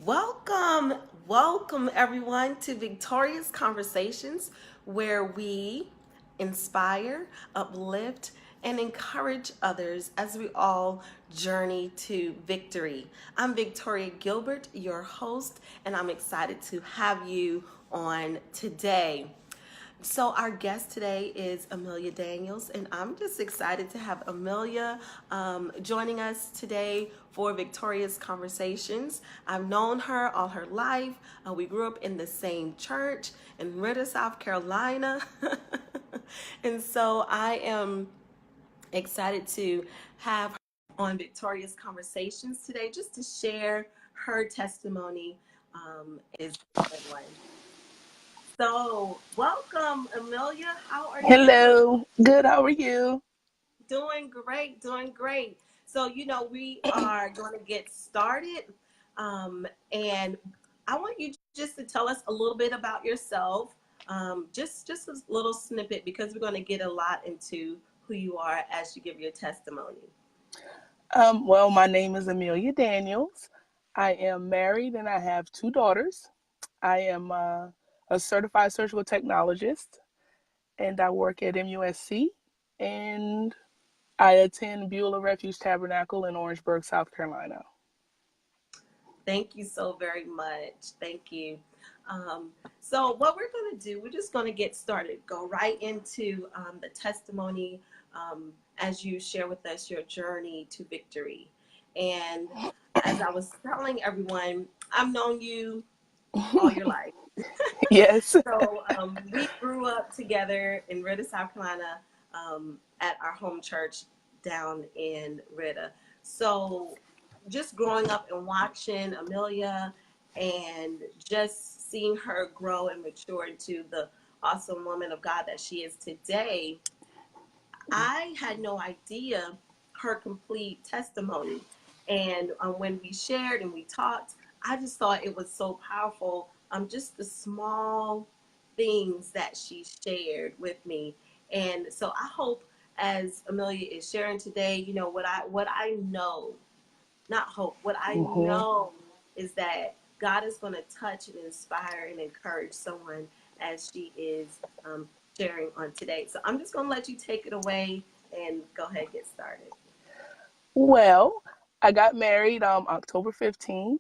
Welcome, welcome everyone to Victorious Conversations, where we inspire, uplift, and encourage others as we all journey to victory. I'm Victoria Gilbert, your host, and I'm excited to have you on today. So, our guest today is Amelia Daniels, and I'm just excited to have Amelia joining us today for Victorious Conversations. I've known her all her life. We grew up in the same church in Ritter, South Carolina. And so, I am excited to have her on Victorious Conversations today just to share her testimony is a good one. So, welcome, Amelia. How are you doing? Hello. Good. How are you? Doing great, doing great. So, we are going to get started. And I want you just to tell us a little bit about yourself. Just a little snippet because we're going to get a lot into who you are as you give your testimony. Well, my name is Amelia Daniels. I am married and I have two daughters. I am a certified surgical technologist and I work at MUSC and I attend Beulah Refuge Tabernacle in Orangeburg, South Carolina. Thank you so very much. Thank you. Um, so, what we're going to do, we're just going to get started, go right into the testimony as you share with us your journey to victory. And as I was telling everyone, I've known you all your life. Yes. So, we grew up together in Ritter, South Carolina, at our home church down in Ritter. So, just growing up and watching Amelia and just seeing her grow and mature into the awesome woman of God that she is today, I had no idea her complete testimony. And when we shared and we talked, I just thought it was so powerful. Just the small things that she shared with me. And so I hope as Amelia is sharing today, what I know, not hope, what I hmm know is that God is going to touch and inspire and encourage someone as she is sharing on today. So I'm just going to let you take it away and go ahead and get started. Well, I got married October 15th,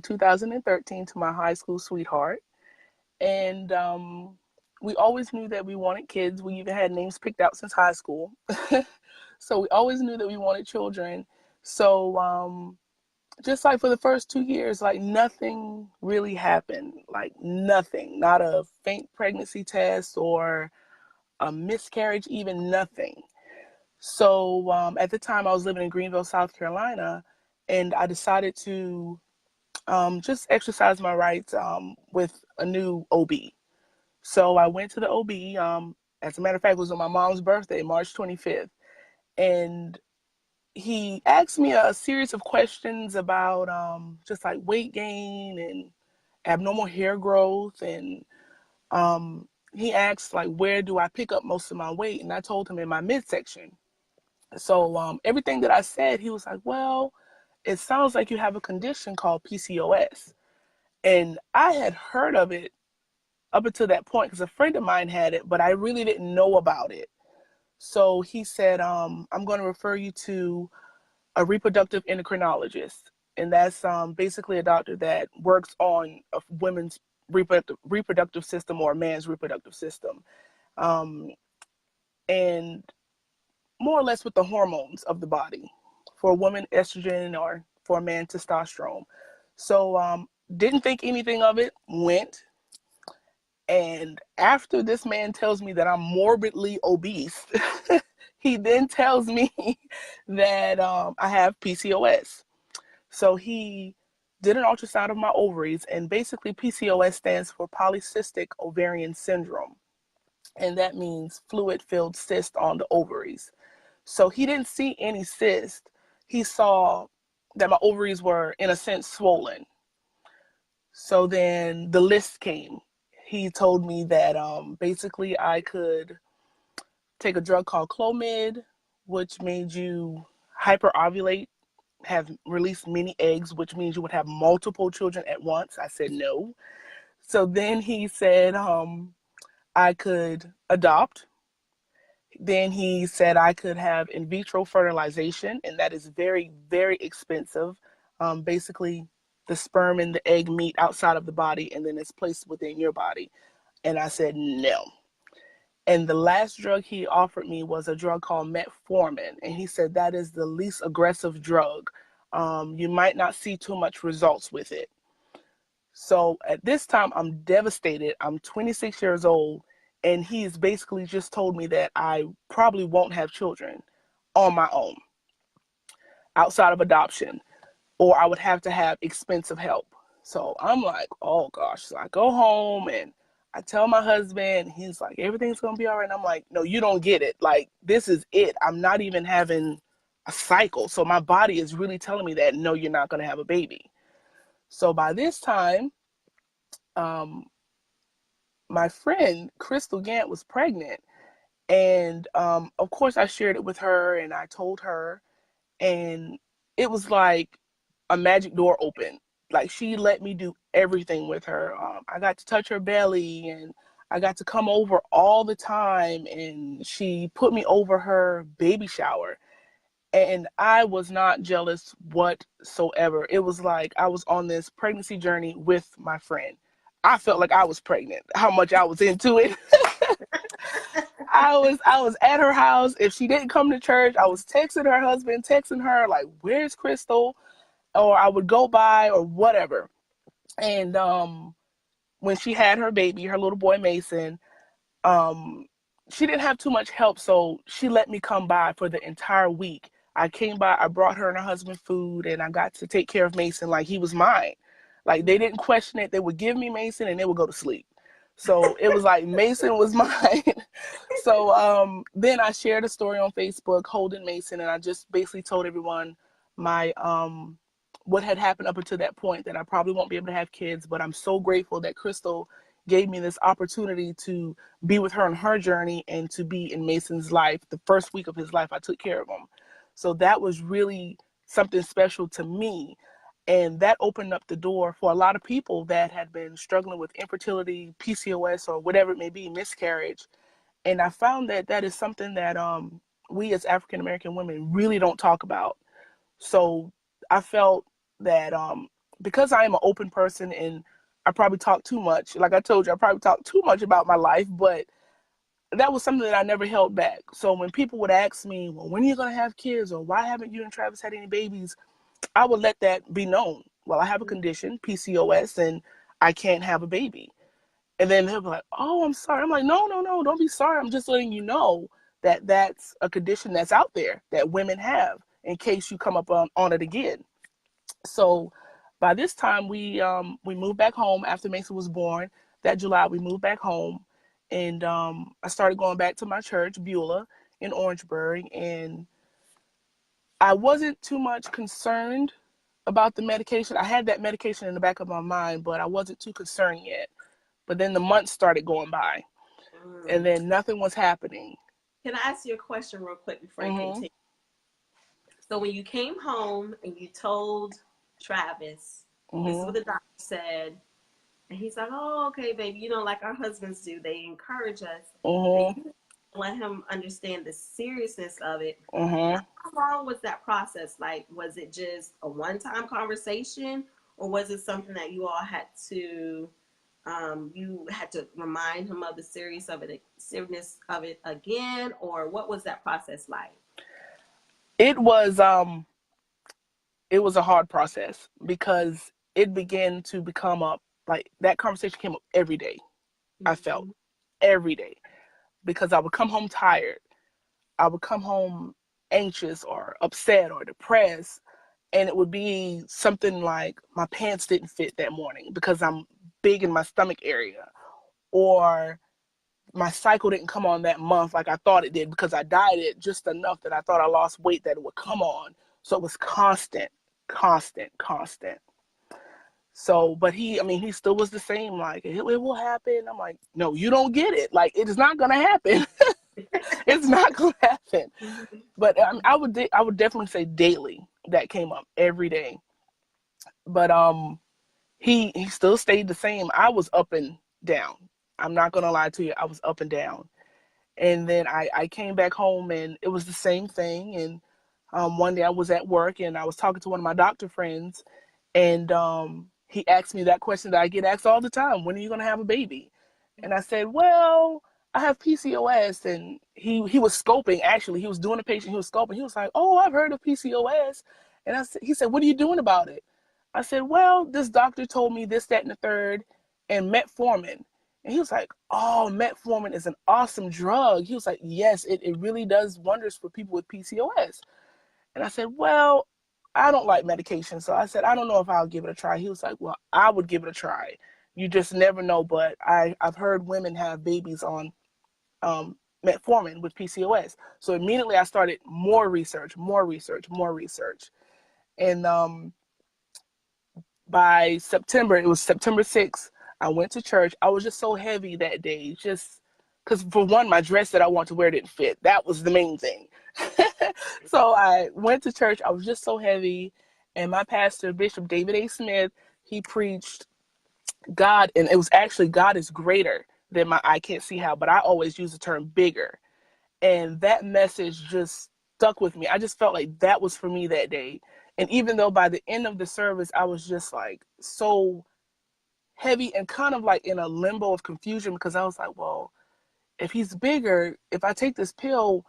2013 to my high school sweetheart. And we always knew that we wanted kids. We even had names picked out since high school. So we always knew that we wanted children. So just like for the first 2 years, like nothing really happened. Like nothing, not a faint pregnancy test or a miscarriage, even nothing. So at the time, I was living in Greenville, South Carolina, and I decided to just exercise my rights with a new OB. So I went to the OB. As a matter of fact, it was on my mom's birthday, March 25th. And he asked me a series of questions about just like weight gain and abnormal hair growth. And he asked, like, where do I pick up most of my weight? And I told him in my midsection. So everything that I said, he was like, well, it sounds like you have a condition called PCOS. And I had heard of it up until that point because a friend of mine had it, but I really didn't know about it. So he said, I'm going to refer you to a reproductive endocrinologist. And that's basically a doctor that works on a women's reproductive system or a man's reproductive system. Um, and more or less with the hormones of the body. For a woman, estrogen, or for a man, testosterone. So didn't think anything of it, went. And after this man tells me that I'm morbidly obese, he then tells me that I have PCOS. So he did an ultrasound of my ovaries, and basically PCOS stands for polycystic ovarian syndrome, and that means fluid-filled cyst on the ovaries. So he didn't see any cyst. He saw that my ovaries were, in a sense, swollen. So then the list came. He told me that basically I could take a drug called Clomid, which made you hyperovulate have released many eggs, which means you would have multiple children at once. I said no. So then he said I could adopt. Then he said I could have in vitro fertilization, and that is very, very expensive. Basically, the sperm and the egg meet outside of the body, and then it's placed within your body. And I said no. And the last drug he offered me was a drug called metformin, and he said that is the least aggressive drug. You might not see too much results with it. So at this time, I'm devastated. I'm 26 years old, and he's basically just told me that I probably won't have children on my own outside of adoption, or I would have to have expensive help. So I'm like, oh gosh. So I go home and I tell my husband, he's like, everything's going to be all right. And I'm like, no, you don't get it. Like, this is it. I'm not even having a cycle. So my body is really telling me that, no, you're not going to have a baby. So by this time, um, my friend Crystal Gant was pregnant, and of course I shared it with her, and I told her, and it was like a magic door opened. Like, she let me do everything with her. I got to touch her belly, and I got to come over all the time, and she put me over her baby shower, and I was not jealous whatsoever. It was like I was on this pregnancy journey with my friend. I felt like I was pregnant, how much I was into it. I was at her house. If she didn't come to church, I was texting her husband, texting her like, "Where's Crystal?" Or I would go by or whatever. And when she had her baby, her little boy Mason, um, she didn't have too much help, so she let me come by for the entire week. I came by, I brought her and her husband food, and I got to take care of Mason like he was mine. Like, they didn't question it. They would give me Mason and they would go to sleep. So it was like Mason was mine. So then I shared a story on Facebook holding Mason, and I just basically told everyone my what had happened up until that point, that I probably won't be able to have kids, but I'm so grateful that Crystal gave me this opportunity to be with her on her journey and to be in Mason's life. The first week of his life, I took care of him. So that was really something special to me. And that opened up the door for a lot of people that had been struggling with infertility, PCOS, or whatever it may be, miscarriage. And I found that that is something that we as African American women really don't talk about. So I felt that because I am an open person and I probably talk too much, like I told you, I probably talk too much about my life, but that was something that I never held back. So when people would ask me, well, when are you going to have kids? Or why haven't you and Travis had any babies? I would let that be known. Well, I have a condition, PCOS, and I can't have a baby. And then they'll be like, oh, I'm sorry. I'm like, no, no, no, don't be sorry. I'm just letting you know that that's a condition that's out there that women have in case you come up on it again. So by this time, we moved back home after Mason was born. That July, we moved back home. And I started going back to my church, Beulah, in Orangeburg. And I wasn't too much concerned about the medication. I had that medication in the back of my mind, but I wasn't too concerned yet. But then the months started going by, and Mm. then nothing was happening. Can I ask you a question real quick before I Mm-hmm. continue? So when you came home and you told Travis, this is Mm-hmm. what the doctor said, and he's like, "Oh, okay, baby. You know, like our husbands do, they encourage us, and Mm-hmm. you let him understand the seriousness of it." Mm-hmm. How long was that process? Like, was it just a one-time conversation, or was it something that you all had to you had to remind him of the seriousness of it again, or what was that process like? It was a hard process because it began to become up, like, that conversation came up every day. I felt Mm-hmm. every day because I would come home tired. I would come home anxious or upset or depressed, and it would be something like my pants didn't fit that morning because I'm big in my stomach area, or my cycle didn't come on that month like I thought it did because I dieted just enough that I thought I lost weight that it would come on. So it was constant, constant, constant. So, but he, I mean, he still was the same. Like, it will happen. I'm like, no, you don't get it. Like, it is not gonna happen. It's not gonna happen. But I would definitely say daily. that came up every day. But he still stayed the same. I was up and down. I'm not gonna lie to you, I was up and down. And then I came back home and it was the same thing. And one day I was at work and I was talking to one of my doctor friends, and he asked me that question that I get asked all the time: when are you gonna have a baby? And I said, well, I have PCOS. And he was scoping, actually. He was doing a patient, he was scoping. He was like, oh, I've heard of PCOS. And he said, what are you doing about it? I said, well, this doctor told me this, that, and the third, and metformin. And he was like, oh, metformin is an awesome drug. He was like, yes, it really does wonders for people with PCOS. And I said, well, I don't like medication. So I said, I don't know if I'll give it a try. He was like, well, I would give it a try. You just never know. But I've heard women have babies on metformin with PCOS. So immediately I started more research, more research, more research. And by September, it was September 6th, I went to church. I was just so heavy that day, just because, for one, my dress that I wanted to wear didn't fit. That was the main thing. So I went to church. I was just so heavy. And my pastor, Bishop David A. Smith, he preached God, and it was actually God is greater than my I can't see how, but I always use the term bigger. And that message just stuck with me. I just felt like that was for me that day. And even though by the end of the service, I was just like so heavy and kind of like in a limbo of confusion, because I was like, well, if he's bigger, if I take this pill,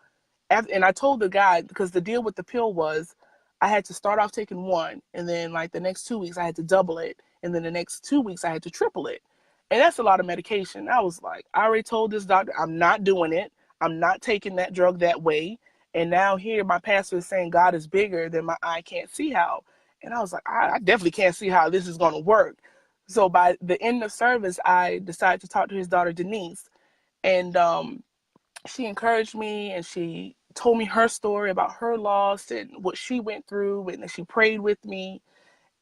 and I told the guy, because the deal with the pill was I had to start off taking one, and then like the next 2 weeks I had to double it, and then the next 2 weeks I had to triple it. And that's a lot of medication. I was like, I already told this doctor I'm not doing it. I'm not taking that drug that way. And now here my pastor is saying God is bigger than my I can't see how. And I was like, I definitely can't see how this is going to work. So by the end of service, I decided to talk to his daughter Denise, and she encouraged me and she told me her story about her loss and what she went through, and then she prayed with me.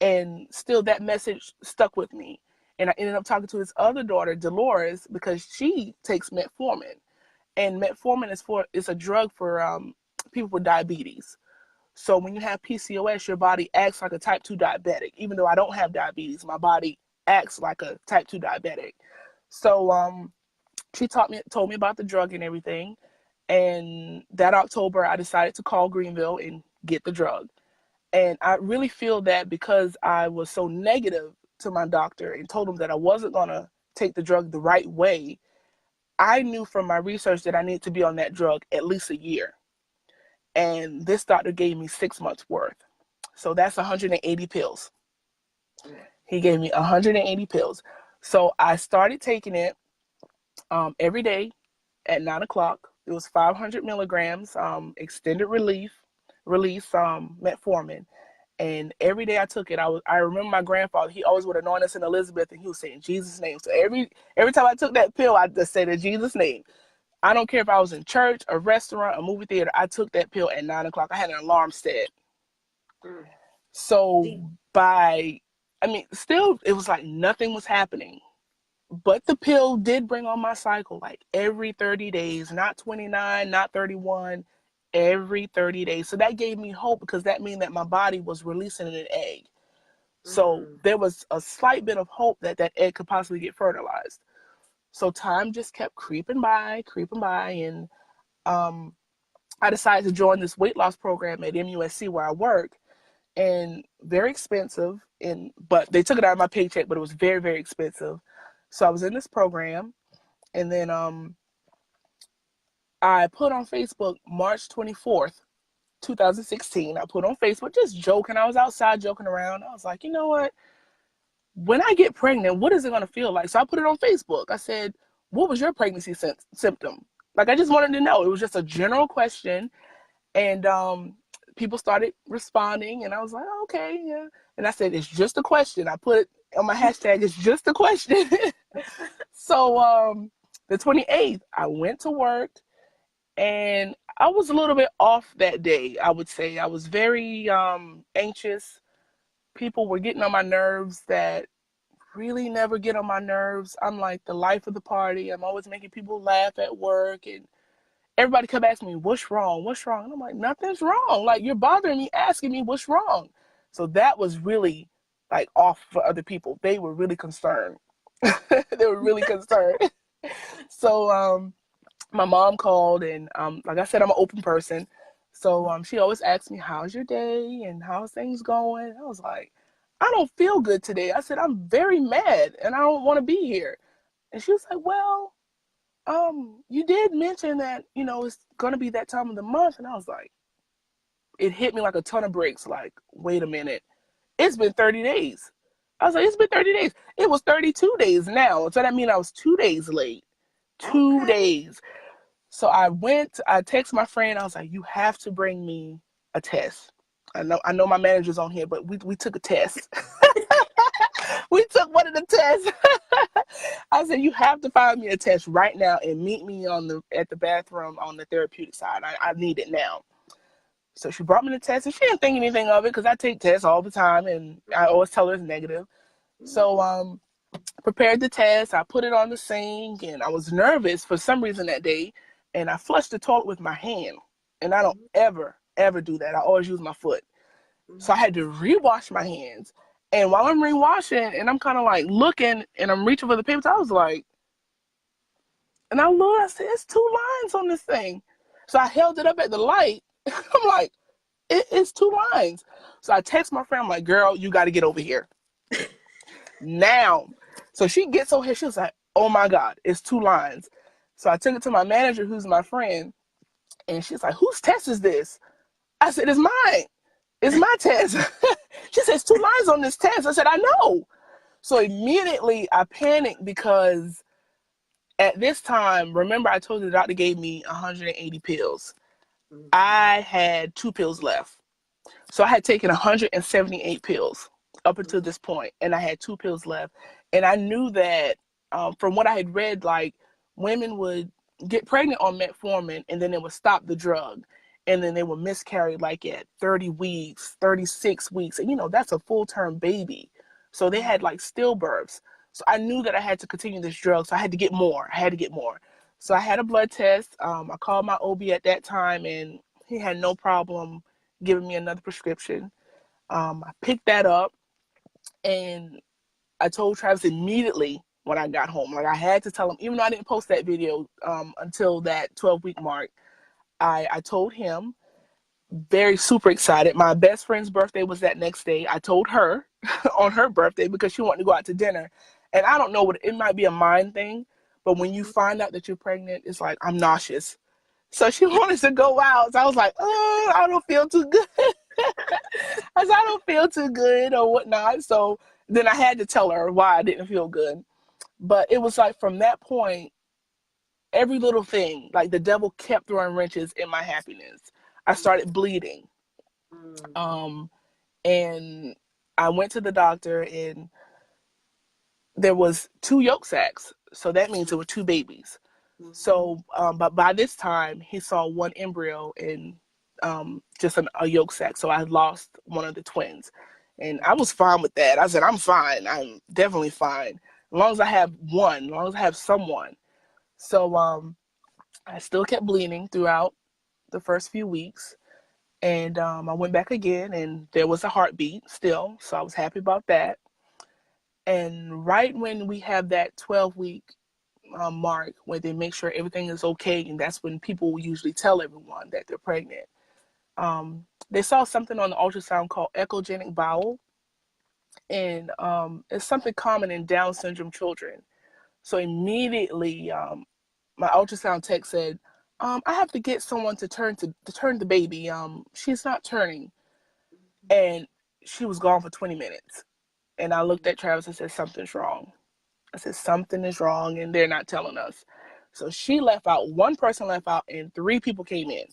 And still that message stuck with me. And I ended up talking to his other daughter, Dolores, because she takes metformin. And metformin is a drug for people with diabetes. So when you have PCOS, your body acts like a type 2 diabetic. Even though I don't have diabetes, my body acts like a type 2 diabetic. So she told me about the drug and everything. And that October, I decided to call Greenville and get the drug. And I really feel that because I was so negative to my doctor and told him that I wasn't going to take the drug the right way, I knew from my research that I needed to be on that drug at least a year. And this doctor gave me 6 months worth. So that's 180 pills. He gave me 180 pills. So I started taking it every day at 9 o'clock. It was 500 milligrams, extended release metformin. And every day I took it, I remember my grandfather, he always would anoint us in Elizabeth, and he would say in Jesus' name. So every time I took that pill, I just said in Jesus' name. I don't care if I was in church, a restaurant, a movie theater, I took that pill at 9 o'clock. I had an alarm set. Mm. So Deep. still, it was like nothing was happening. But the pill did bring on my cycle like every 30 days, not 29, not 31, every 30 days. So that gave me hope, because that meant that my body was releasing an egg. So Mm. there was a slight bit of hope that that egg could possibly get fertilized. So time just kept creeping by, and um, I decided to join this weight loss program at MUSC where I work, and very expensive. And but they took it out of my paycheck, but it was very, very expensive. So I was in this program, and then I put on Facebook March 24th, 2016. I put on Facebook just joking. I was outside joking around. I was like, you know what? When I get pregnant, what is it going to feel like? So I put it on Facebook. I said, what was your pregnancy symptom? Like, I just wanted to know. It was just a general question. And people started responding. And I was like, oh, okay, yeah. And I said, it's just a question. I put it on my hashtag, it's just a question. So the 28th, I went to work. And I was a little bit off that day, I would say. I was very anxious. People were getting on my nerves that really never get on my nerves. I'm like the life of the party. I'm always making people laugh at work. And everybody kept asking me, what's wrong? What's wrong? And I'm like, nothing's wrong. Like, you're bothering me asking me what's wrong. So that was really like off for other people. They were really concerned. They were really concerned. So my mom called, and like I said, I'm an open person. So she always asks me, how's your day and how's things going? I was like, I don't feel good today. I said, I'm very mad and I don't want to be here. And she was like, well, you did mention that, it's gonna be that time of the month. And I was like, it hit me like a ton of bricks. Like, wait a minute. It's been 30 days. I was like, it's been 30 days. It was 32 days now. So that means I was 2 days late. Two Okay. days. So I texted my friend. I was like, you have to bring me a test. I know my manager's on here, but we took a test. We took one of the tests. I said, you have to find me a test right now and meet me at the bathroom on the therapeutic side. I need it now. So she brought me the test, and she didn't think anything of it because I take tests all the time, and I always tell her it's negative. So prepared the test. I put it on the sink, and I was nervous for some reason that day, and I flushed the toilet with my hand. And I don't ever do that. I always use my foot. So I had to rewash my hands. And while I'm rewashing, and I'm kind of like looking, and I'm reaching for the paper, I was like, and I looked, I said, it's 2 lines on this thing. So I held it up at the light. I'm like, it's 2 lines. So I text my friend, I'm like, girl, you got to get over here now. So she gets over here. She was like, oh my God, it's 2 lines. So I took it to my manager, who's my friend, and she's like, whose test is this? I said, it's mine. It's my test. She says, 2 lines on this test. I said, I know. So immediately I panicked because at this time, remember I told you the doctor gave me 180 pills. I had 2 pills left. So I had taken 178 pills up until this point, and I had 2 pills left. And I knew that from what I had read, like women would get pregnant on metformin, and then it would stop the drug, and then they would miscarry like at 30 weeks, 36 weeks, and that's a full-term baby. So they had like stillbirths. So I knew that I had to continue this drug, so I had to get more. I had to get more. So I had a blood test. I called my OB at that time, and he had no problem giving me another prescription. I picked that up, and I told Travis immediately when I got home. Like, I had to tell him, even though I didn't post that video until that 12-week mark. I told him, very super excited. My best friend's birthday was that next day. I told her on her birthday because she wanted to go out to dinner. And I don't know what it might be, a mind thing, but when you find out that you're pregnant, it's like, I'm nauseous. So she wanted to go out. So I was like, oh, I don't feel too good. I said, I don't feel too good or whatnot. So then I had to tell her why I didn't feel good. But it was like from that point, every little thing, like the devil kept throwing wrenches in my happiness. I started bleeding. Um, and I went to the doctor, and there was 2 yolk sacs. So that means there were 2 babies. So, but by this time, he saw 1 embryo and just a yolk sac. So I lost one of the twins. And I was fine with that. I said, I'm fine. I'm definitely fine. As long as I have one, as long as I have someone. So I still kept bleeding throughout the first few weeks. And I went back again, and there was a heartbeat still. So I was happy about that. And right when we have that 12-week mark where they make sure everything is okay, and that's when people usually tell everyone that they're pregnant. They saw something on the ultrasound called echogenic bowel, and it's something common in Down syndrome children. So immediately, my ultrasound tech said, "I have to get someone to turn the baby. She's not turning," and she was gone for 20 minutes. And I looked at Travis and said, "Something's wrong." I said, something is wrong and they're not telling us. So she left out, one person left out, and 3 people came in.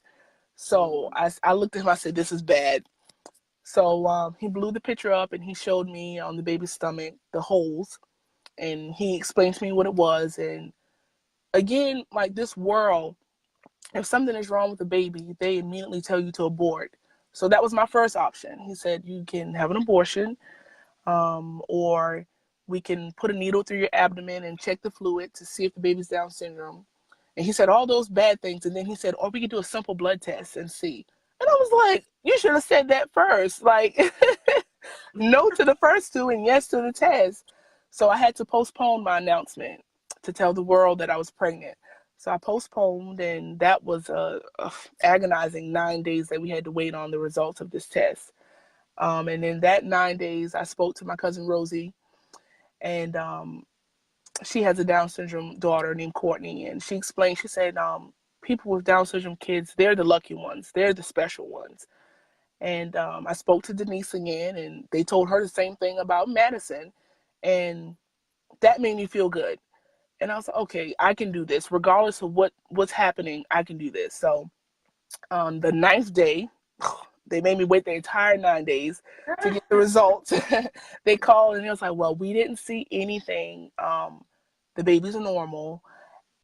So I looked at him, I said, this is bad. So he blew the picture up, and he showed me on the baby's stomach the holes, and he explained to me what it was. And again, like this world, if something is wrong with the baby, they immediately tell you to abort. So that was my first option. He said, you can have an abortion, or we can put a needle through your abdomen and check the fluid to see if the baby's Down syndrome. And he said all those bad things. And then he said, or we could do a simple blood test and see. And I was like, you should have said that first. Like, no to the first two and yes to the test. So I had to postpone my announcement to tell the world that I was pregnant. So I postponed, and that was a agonizing 9 days that we had to wait on the results of this test. And in that 9 days, I spoke to my cousin Rosie, and she has a Down syndrome daughter named Courtney, and she explained. She said, people with Down syndrome kids, they're the lucky ones, they're the special ones. And I spoke to Denise again, and they told her the same thing about Madison, and that made me feel good. And I was like, okay, I can do this, regardless of what's happening. I can do this. So on the ninth day, they made me wait the entire 9 days to get the results. They called and it was like, well, we didn't see anything. The baby's normal,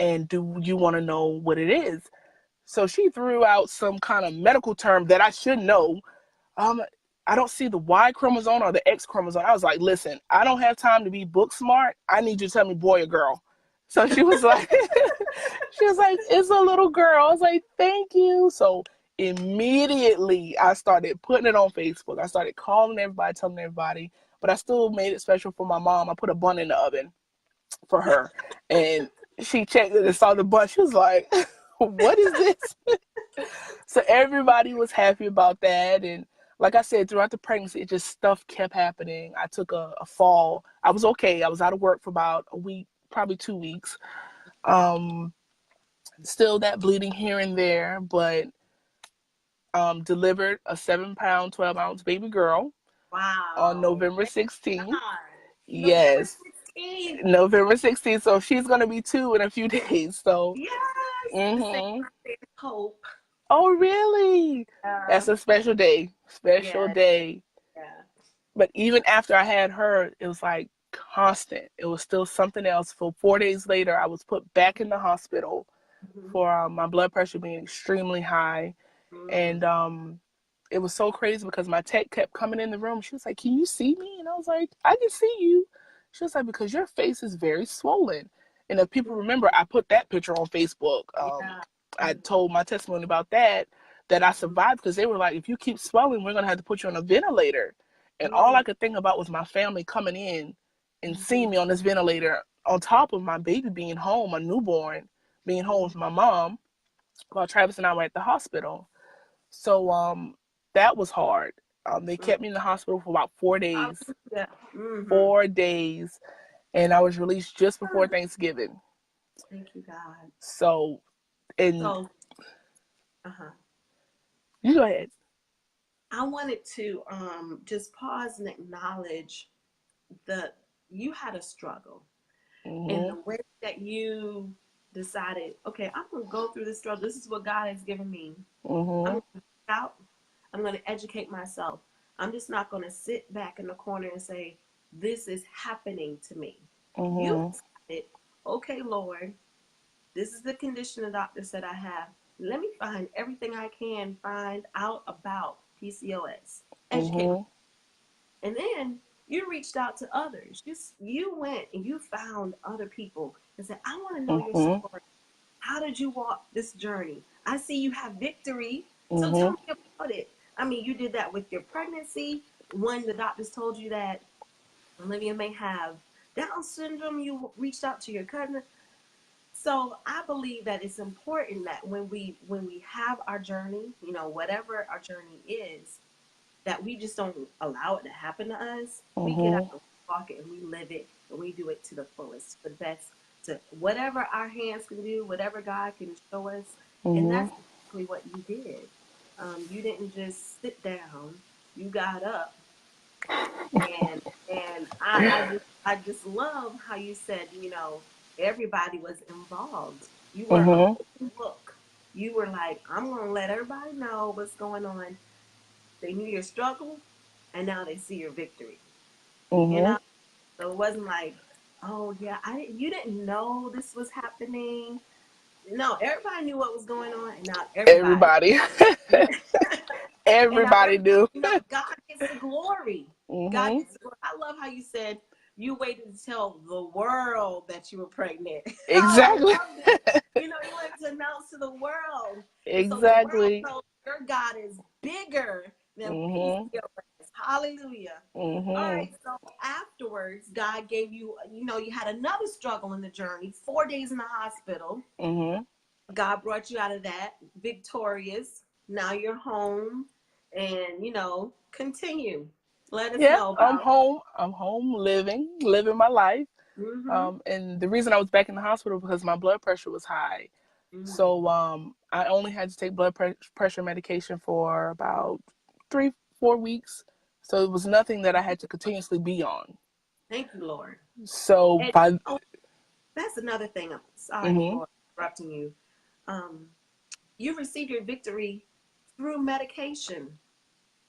and do you want to know what it is? So she threw out some kind of medical term that I should know. um, I don't see the Y chromosome or the X chromosome. I was like, listen, I don't have time to be book smart. I need you to tell me boy or girl. So she was like, she was like, it's a little girl. I was like, thank you. So immediately I started putting it on Facebook. I started calling everybody, telling everybody, but I still made it special for my mom. I put a bun in the oven for her, and she checked it and saw the bun. She was like, what is this? So everybody was happy about that. And like I said, throughout the pregnancy, it just stuff kept happening. I took a fall. I was okay. I was out of work for about a week, probably 2 weeks. Um, Still that bleeding here and there, but delivered a 7 pound, 12 ounce baby girl on Wow. November Thank 16th. God. November Yes, 16th. November 16th. So she's going to be 2 in a few days. So, Yes. The same mm-hmm. birthday as Hope. Oh, really? Uh, That's a special day. Special yeah. day. Yeah. But even after I had her, it was like constant. It was still something else. For 4 days later, I was put back in the hospital Mm-hmm. for my blood pressure being extremely high. Mm. And it was so crazy because my tech kept coming in the room. She was like, can you see me? And I was like, I can see you. She was like, because your face is very swollen. And if people remember, I put that picture on Facebook. Yeah. I told my testimony about that I survived, because they were like, if you keep swelling, we're going to have to put you on a ventilator. And all Mm-hmm. I could think about was my family coming in and Mm-hmm. seeing me on this ventilator, on top of my baby being home, a newborn, being home with my mom while Travis and I were at the hospital. So that was hard. They kept me in the hospital for about 4 days. Hallelujah. Mm-hmm. 4 days. And I was released just before Thanksgiving. Thank you, God. So, and So, uh-huh. you go ahead. I wanted to just pause and acknowledge that you had a struggle, in Mm-hmm. the way that you decided, okay, I'm going to go through this struggle. This is what God has given me. I'm Mm-hmm. going to out. I'm going to educate myself. I'm just not going to sit back in the corner and say, this is happening to me. You Mm-hmm. decided, okay, Lord, this is the condition the doctor said I have. Let me find everything I can find out about PCOS. Educate myself. Mm-hmm. And then you reached out to others. You went and you found other people and said, I want to know your Mm-hmm. story. How did you walk this journey? I see you have victory. So tell Mm-hmm. me about it. I mean, you did that with your pregnancy. When the doctors told you that Olivia may have Down syndrome, you reached out to your cousin. So I believe that it's important that when we have our journey, whatever our journey is, that we just don't allow it to happen to us. We get out Mm-hmm. and walk it and we live it and we do it to the fullest, to the best, to whatever our hands can do, whatever God can show us. And Mm-hmm. that's exactly what you did. You didn't just sit down. You got up, and I just love how you said, everybody was involved. You were an Mm-hmm. open book. You were like, I'm gonna let everybody know what's going on. They knew your struggle, and now they see your victory. You Mm-hmm. know, so it wasn't like, oh yeah, you didn't know this was happening. No, everybody knew what was going on, and now everybody, Everybody. and now Everybody everybody do. know God gets the glory. God Mm-hmm. gets the glory. I love how you said you waited to tell the world that you were pregnant. I Exactly. love that. You wanted to announce to the world. And so the world Exactly. knows your God is bigger than Mhm. PCOS. Hallelujah. All Mhm. right, so afterwards, God gave you, you had another struggle in the journey, 4 days in the hospital. Mhm. God brought you out of that victorious. Now you're home and, continue. Let us Yeah, know I'm about. home. I'm home living my life. Mm-hmm. And the reason I was back in the hospital because my blood pressure was high. Mm-hmm. So I only had to take pressure medication for about 3-4 weeks. So it was nothing that I had to continuously be on. Thank you, Lord. So And by oh, that's another thing. I'm sorry mhm for interrupting you. Um, you received your victory through medication.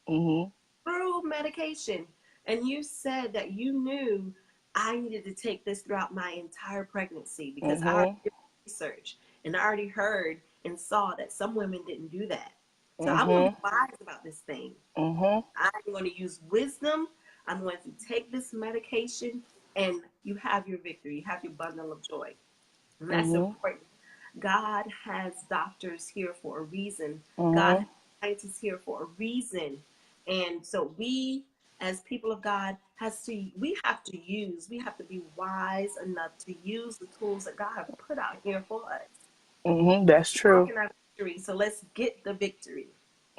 mhm Through medication. And you said that you knew I needed to take this throughout my entire pregnancy because I already mhm did research and I already heard and saw that some women didn't do that. So I'm going to mhm be wise about this thing. mhm I'm going to use wisdom. I'm going to take this medication, and you have your victory. You have your bundle of joy. And that's mhm important. God has doctors here for a reason. God has mhm scientists here for a reason. And so we, as people of God, we have to be wise enough to use the tools that God has put out here for us. That's true. Walking our victory. So let's get the victory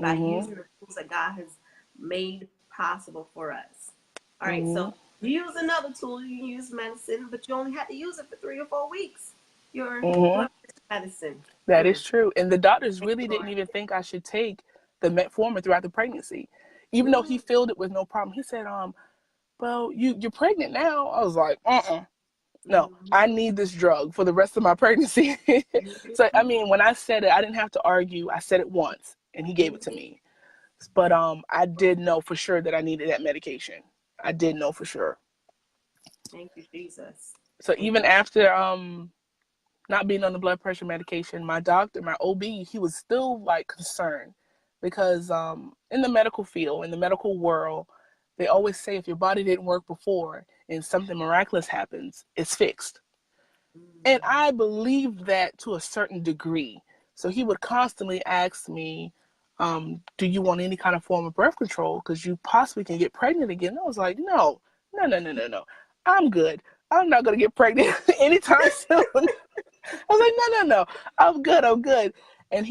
by mhm using the tools that God has made possible for us. All right, so mhm you use another tool, you can use medicine, but you only had to use it for 3 or 4 weeks. Your mhm blood pressure medicine. That Mm. is true. And the doctors Thank really you, didn't Lord. even think I should take the metformin throughout the pregnancy, even though he Mm. filled it with no problem. He said, well, you're pregnant now. I was like, no, I Mm-hmm. need this drug for the rest of my pregnancy. So I mean, when I said it, I didn't have to argue. I said it once, and he gave it to Mm-hmm. me. But I did know for sure that I needed that medication. I did know for sure. Thank you, Jesus. So Thank even you. after not being on the blood pressure medication, my doctor, my OB, he was still like concerned because in the medical field, in the medical world, they always say if your body didn't work before and something miraculous happens, it's fixed. And Mm-hmm. I believed that to a certain degree. So he would constantly ask me, do you want any kind of form of birth control? Because you possibly can get pregnant again. I was like, no, no, no, no, no, no. I'm good. I'm not going to get pregnant anytime soon. I was like, no, no, no. I'm good. I'm good. And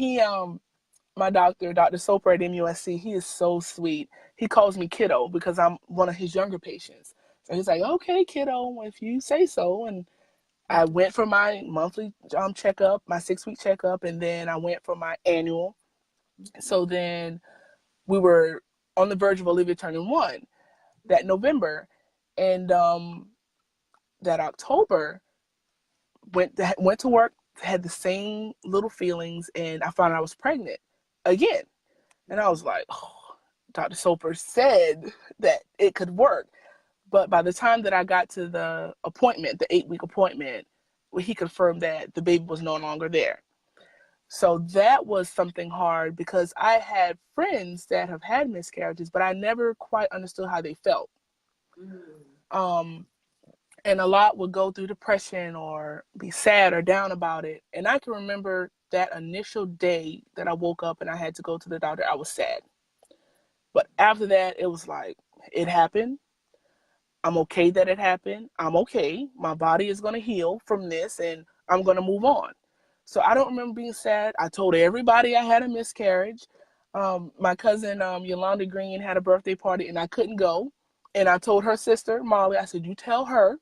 my doctor, Dr. Soper at MUSC, he is so sweet. He calls me kiddo because I'm one of his younger patients. So he's like, okay, kiddo, if you say so. And I went for my monthly checkup, my 6-week checkup, and then I went for my annual. So then we were on the verge of Olivia turning 1 that November. And that October, went to work, had the same little feelings, and I found out I was pregnant again. And I was like, oh, Dr. Soper said that it could work. But by the time that I got to the appointment, the 8-week appointment, he confirmed that the baby was no longer there. So that was something hard because I had friends that have had miscarriages, but I never quite understood how they felt. Mm-hmm. Um, and a lot would go through depression or be sad or down about it. And I can remember that initial day that I woke up and I had to go to the doctor, I was sad. But after that, it was like, it happened. I'm okay that it happened. I'm okay. My body is going to heal from this and I'm going to move on. So I don't remember being sad. I told everybody I had a miscarriage. My cousin Yolanda Green had a birthday party and I couldn't go. And I told her sister, Molly, I said, you tell her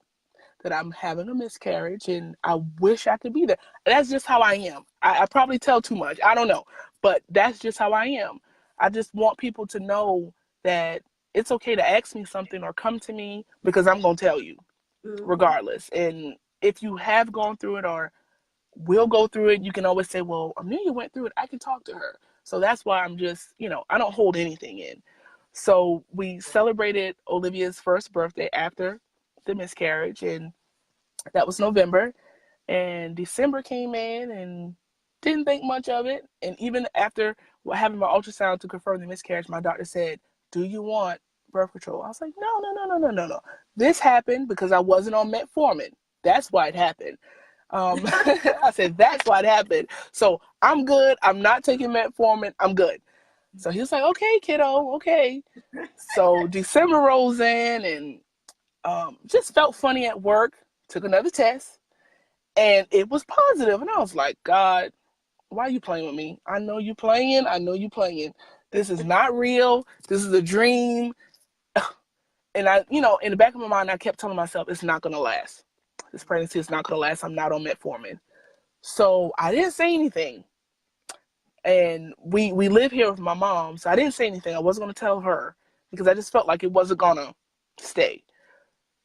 that I'm having a miscarriage and I wish I could be there. That's just how I am. I probably tell too much. I don't know. But that's just how I am. I just want people to know that it's okay to ask me something or come to me because I'm going to tell you Mm-hmm. regardless. And if you have gone through it or will go through it, you can always say, well, Amelia went through it. I can talk to her. So that's why I'm just, I don't hold anything in. So we celebrated Olivia's first birthday after the miscarriage, and that was November. And December came in and didn't think much of it. And even after having my ultrasound to confirm the miscarriage, my doctor said, do you want birth control? I was like, no, no, no, no, no, no, no. This happened because I wasn't on metformin. That's why it happened. I said, that's what happened. So I'm good. I'm not taking metformin. I'm good. So he was like, okay, kiddo, okay. So December rolls in and just felt funny at work. Took another test and it was positive. And I was like, God, why are you playing with me? I know you playing. I know you playing. This is not real. This is a dream. And I, in the back of my mind, I kept telling myself, it's not going to last. This pregnancy is not going to last. I'm not on metformin. So I didn't say anything. And we live here with my mom. So I didn't say anything. I wasn't going to tell her because I just felt like it wasn't going to stay.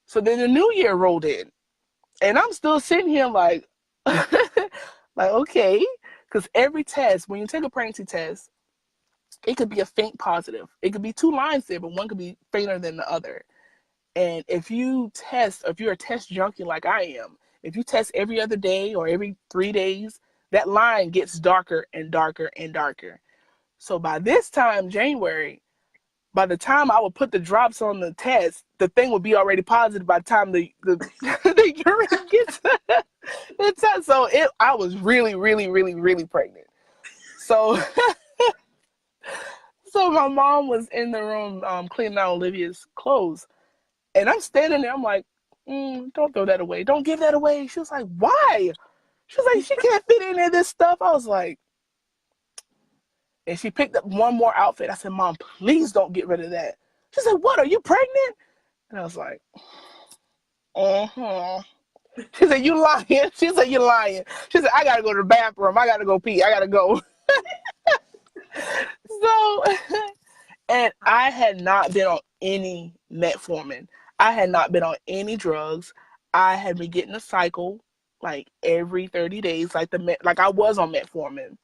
So then the new year rolled in. And I'm still sitting here like, like, okay. Because every test, when you take a pregnancy test, it could be a faint positive. It could be two lines there, but one could be fainter than the other. And if you test, if you're a test junkie like I am, if you test every other day or every 3 days, that line gets darker and darker and darker. So by this time, January, by the time I would put the drops on the test, the thing would be already positive by the time the urine gets the test. So I was really, really, really, really pregnant. So so my mom was in the room cleaning out Olivia's clothes. And I'm standing there, I'm like, don't throw that away. Don't give that away. She was like, why? She was like, she can't fit in this stuff. I was like, and she picked up one more outfit. I said, Mom, please don't get rid of that. She said, what, are you pregnant? And I was like, uh-huh. She said, you lying. She said, you're lying. She said, I got to go to the bathroom. I got to go pee. I got to go. So, and I had not been on any metformin. I had not been on any drugs. I had been getting a cycle like every 30 days, like I was on metformin.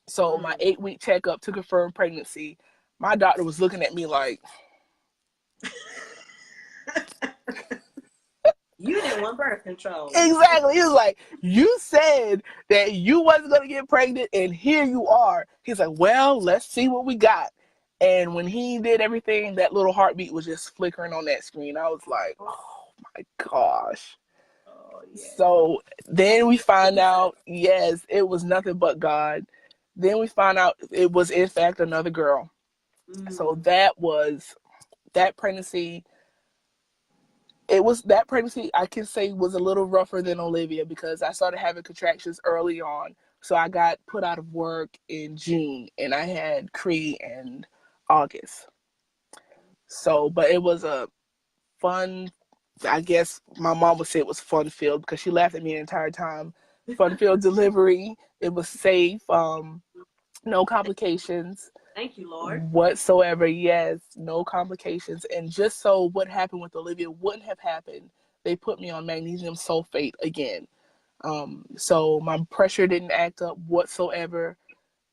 So my 8-week checkup to confirm pregnancy, my doctor was looking at me like, You didn't want birth control. exactly. He was like, you said that you wasn't gonna get pregnant, and here you are. He's like, well, let's see what we got. And when he did everything, that little heartbeat was just flickering on that screen. I was like, oh my gosh. Oh yeah. So then we find out, yes, it was nothing but God. Then we find out it was in fact another girl. So Mm. that pregnancy. That pregnancy I can say was a little rougher than Olivia because I started having contractions early on. So I got put out of work in June and I had Cree in August. So, but it was a fun, I guess my mom would say it was fun filled because she laughed at me the entire time. Fun filled delivery. It was safe. No complications Thank you, Lord. whatsoever. Yes, no complications. And just so what happened with Olivia wouldn't have happened, they put me on magnesium sulfate again. So my pressure didn't act up whatsoever.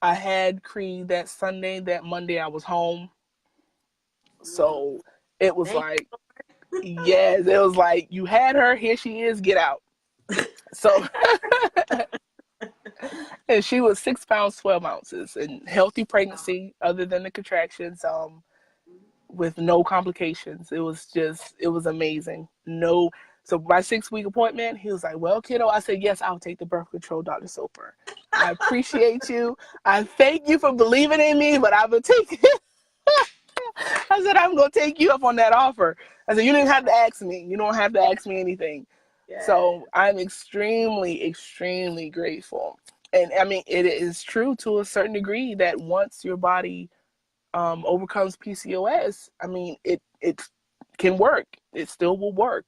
I had Cree that Sunday. That Monday I was home. Mm. So it was Thank like, yes, it was like, you had her, here she is, get out. So, and she was 6 pounds, 12 ounces in healthy pregnancy, other than the contractions, with no complications. It was amazing. No, so my 6 week appointment, he was like, well, kiddo, I said, yes, I'll take the birth control, Dr. Soper. I appreciate you. I thank you for believing in me, but I will take it. I said, I'm going to take you up on that offer. I said, you didn't have to ask me. You don't have to ask me anything. yeah. So I'm extremely, extremely grateful. And I mean, it is true to a certain degree that once your body overcomes PCOS, I mean, it can work. It still will work.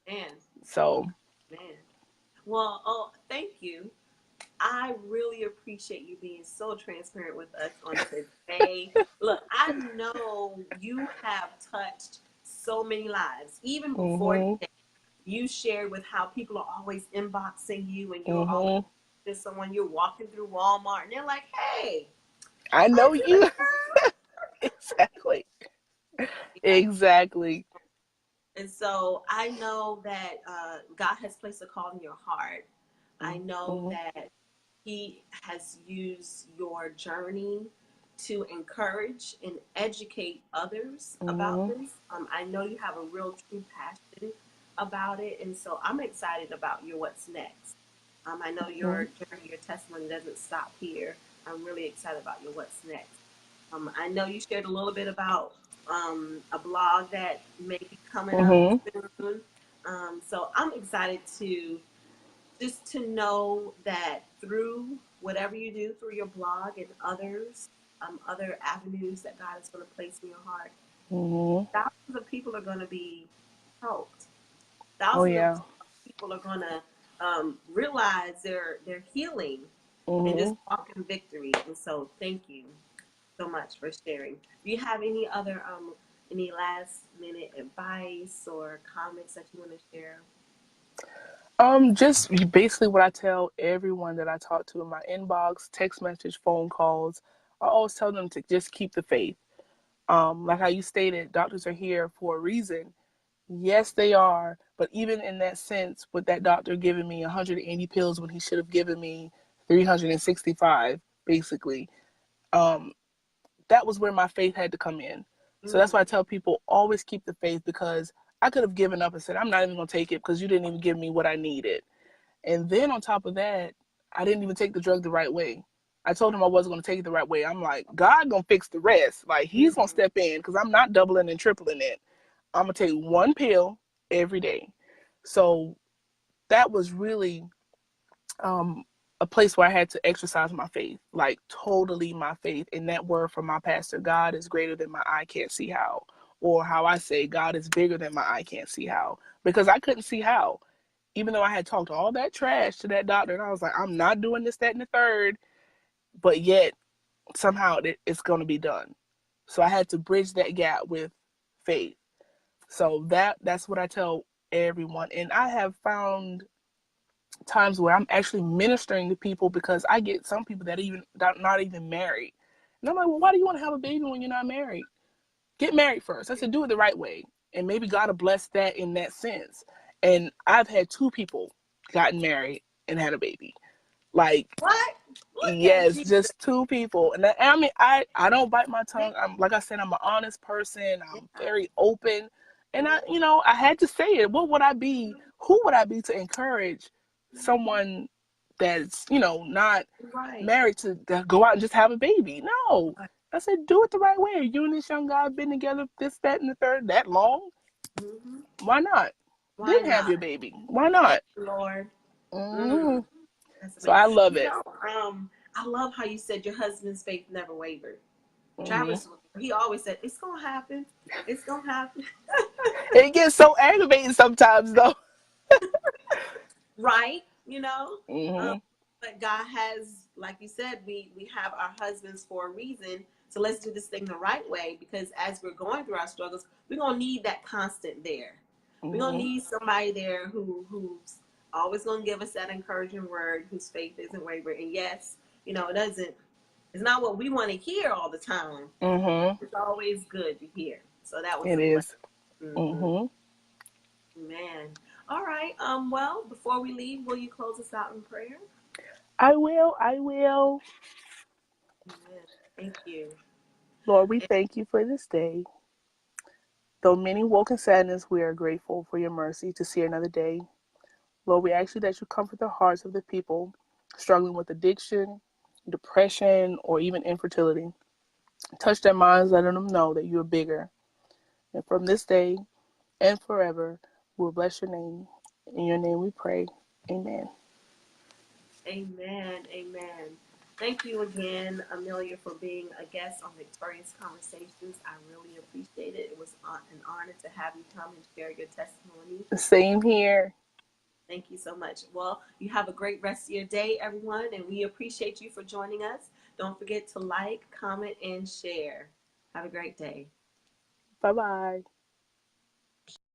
Man, So, man. Well, oh, thank you. I really appreciate you being so transparent with us on today. Look, I know you have touched so many lives. Even before mhm, today, you shared with how people are always inboxing you and you're always mhm. just someone you're walking through Walmart and they're like, hey, I are know you the you. girl? Exactly. Yeah. Exactly. And so I know that God has placed a call in your heart. I know Mhm, that He has used your journey to encourage and educate others about mhm, this. I know you have a real true passion about it, and so I'm excited about your what's next. I know Hmm. your journey, your testimony doesn't stop here. I'm really excited about your what's next. I know you shared a little bit about a blog that may be coming up Hmm. soon. So I'm excited to just to know that through whatever you do, through your blog and others, other avenues that God is going to place in your heart, Hmm. thousands of people are going to be helped. Oh Thousands of yeah. people are going to realize their healing and just Hmm. walk in victory. And so, thank you so much for sharing. Do you have any last minute advice or comments that you want to share? Just basically what I tell everyone that I talk to in my inbox, text message, phone calls. I always tell them to just keep the faith. Like how you stated, doctors are here for a reason. Yes, they are. But even in that sense, with that doctor giving me 180 pills when he should have given me 365, basically, um, that was where my faith had to come in. So that's why I Mm, tell people always keep the faith, because I could have given up and said, I'm not even going to take it because you didn't even give me what I needed. And then on top of that, I didn't even take the drug the right way. I told him I wasn't going to take it the right way. I'm like, God going to fix the rest. Like, he's going to mm, step in because I'm not doubling and tripling it. I'm going to take one pill every day. So that was really um, a place where I had to exercise my faith, like totally my faith in that word from my pastor: God is greater than my eye can't see how. Or how I say, God is bigger than my eye can't see how. Because I couldn't see how. Even though I had talked all that trash to that doctor, and I was like, I'm not doing this, that, and the third, but yet somehow it's going to be done. So I had to bridge that gap with faith. So that's what I tell everyone. And I have found times where I'm actually ministering to people, because I get some people that even not even married. And I'm like, well, why do you want to have a baby when you're not married? Get married first. I said, do it the right way. And maybe God will bless that in that sense. And I've had two people gotten married and had a baby. Like, what? Look at yes, Jesus. just two people. And I mean, I don't bite my tongue. I'm, like I said, I'm an honest person. I'm Yeah. very open. And I, Mm, I had to say it. What would I be? Who would I be to encourage someone that's, not right. married to go out and just have a baby? No. Right. I said, do it the right way. You and this young guy have been together this, that, and the third that long. Mm-hmm. Why not? Why Then have not? your baby. Why Thank not? you, Lord. Mm, Hmm. that's So amazing. I love it. I love how you said your husband's faith never wavered. Hmm. Travis, he always said, "It's gonna happen. It's gonna happen." It gets so aggravating sometimes, though. Right? You know. Um, Hmm. but God has, like you said, we have our husbands for a reason. So let's do this thing the right way, because as we're going through our struggles, we're gonna need that constant there. We're gonna Hmm. need somebody there who's always gonna give us that encouraging word, whose faith isn't wavering. And yes, it doesn't. It's not what we want to hear all the time. Hmm. It's always good to hear. So that was It a blessing. is. Mm-hmm. Hmm. Man. All right. Well, before we leave, will you close us out in prayer? I will. I will. Amen. Thank you. Lord, we thank you for this day. Though many woke in sadness, we are grateful for your mercy to see another day. Lord, we ask you that you comfort the hearts of the people struggling with addiction, depression, or even infertility. Touch their minds, letting them know that you are bigger. And from this day and forever, we'll bless your name. In your name we pray. Amen. Amen. Amen. Thank you again, Amelia, for being a guest on Victorious Conversations. I really appreciate it. It was an honor to have you come and share your testimony. Same here. Thank you so much. Well, you have a great rest of your day, everyone, and we appreciate you for joining us. Don't forget to like, comment, and share. Have a great day. Bye bye.